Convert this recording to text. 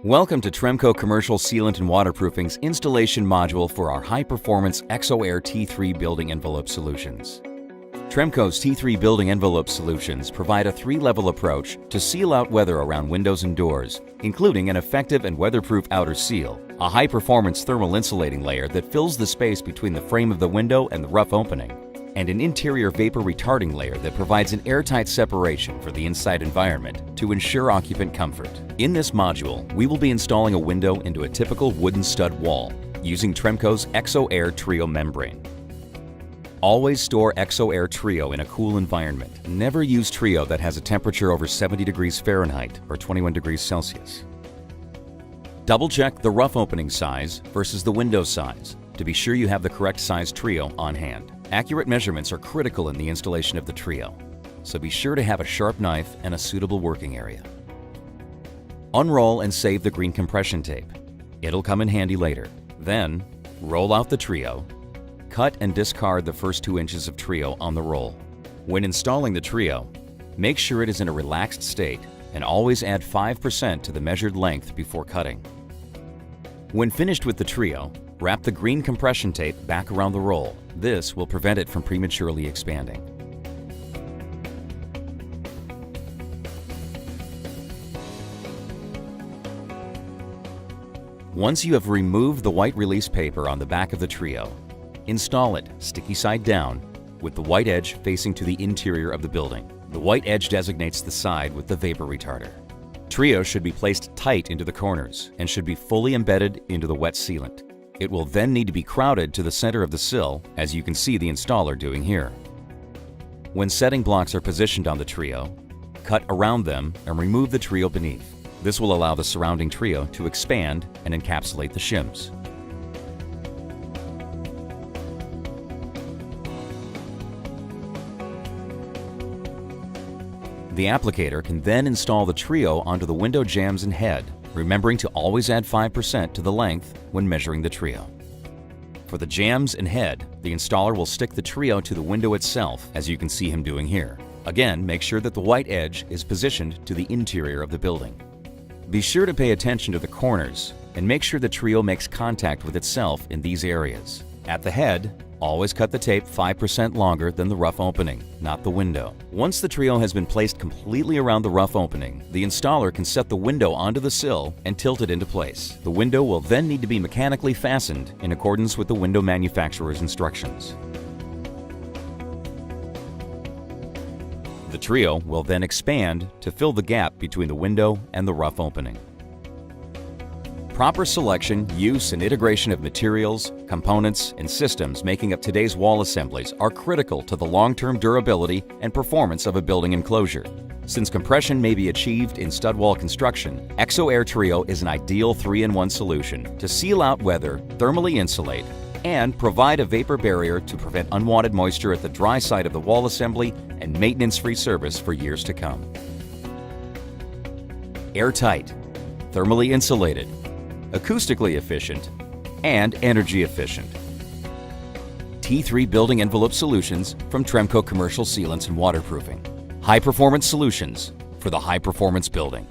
Welcome to Tremco Commercial Sealant and Waterproofing's installation module for our high-performance ExoAir T3 building envelope solutions. Tremco's T3 building envelope solutions provide a three-level approach to seal out weather around windows and doors, including an effective and weatherproof outer seal, a high-performance thermal insulating layer that fills the space between the frame of the window and the rough opening, and an interior vapor retarding layer that provides an airtight separation for the inside environment to ensure occupant comfort. In this module, we will be installing a window into a typical wooden stud wall using Tremco's ExoAir Trio membrane. Always store ExoAir Trio in a cool environment. Never use Trio that has a temperature over 70 degrees Fahrenheit or 21 degrees Celsius. Double-check the rough opening size versus the window size to be sure you have the correct size Trio on hand. Accurate measurements are critical in the installation of the Trio, so be sure to have a sharp knife and a suitable working area. Unroll and save the green compression tape. It'll come in handy later. Then, roll out the Trio. Cut and discard the first 2 inches of Trio on the roll. When installing the Trio, make sure it is in a relaxed state and always add 5% to the measured length before cutting. When finished with the Trio, wrap the green compression tape back around the roll. This will prevent it from prematurely expanding. Once you have removed the white release paper on the back of the Trio, install it sticky side down with the white edge facing to the interior of the building. The white edge designates the side with the vapor retarder. Trio should be placed tight into the corners and should be fully embedded into the wet sealant. It will then need to be crowded to the center of the sill, as you can see the installer doing here. When setting blocks are positioned on the Trio, cut around them and remove the Trio beneath. This will allow the surrounding Trio to expand and encapsulate the shims. The applicator can then install the Trio onto the window jambs and head, remembering to always add 5% to the length when measuring the Trio. For the jambs and head, the installer will stick the Trio to the window itself, as you can see him doing here. Again, make sure that the white edge is positioned to the interior of the building. Be sure to pay attention to the corners and make sure the Trio makes contact with itself in these areas. At the head, always cut the tape 5% longer than the rough opening, not the window. Once the Trio has been placed completely around the rough opening, the installer can set the window onto the sill and tilt it into place. The window will then need to be mechanically fastened in accordance with the window manufacturer's instructions. The Trio will then expand to fill the gap between the window and the rough opening. Proper selection, use, and integration of materials, components, and systems making up today's wall assemblies are critical to the long-term durability and performance of a building enclosure. Since compression may be achieved in stud wall construction, ExoAir Trio is an ideal 3-in-1 solution to seal out weather, thermally insulate, and provide a vapor barrier to prevent unwanted moisture at the dry side of the wall assembly and maintenance-free service for years to come. Airtight, thermally insulated, acoustically efficient, and energy efficient. T3 building envelope solutions from Tremco Commercial Sealants and Waterproofing. High-performance solutions for the high-performance building.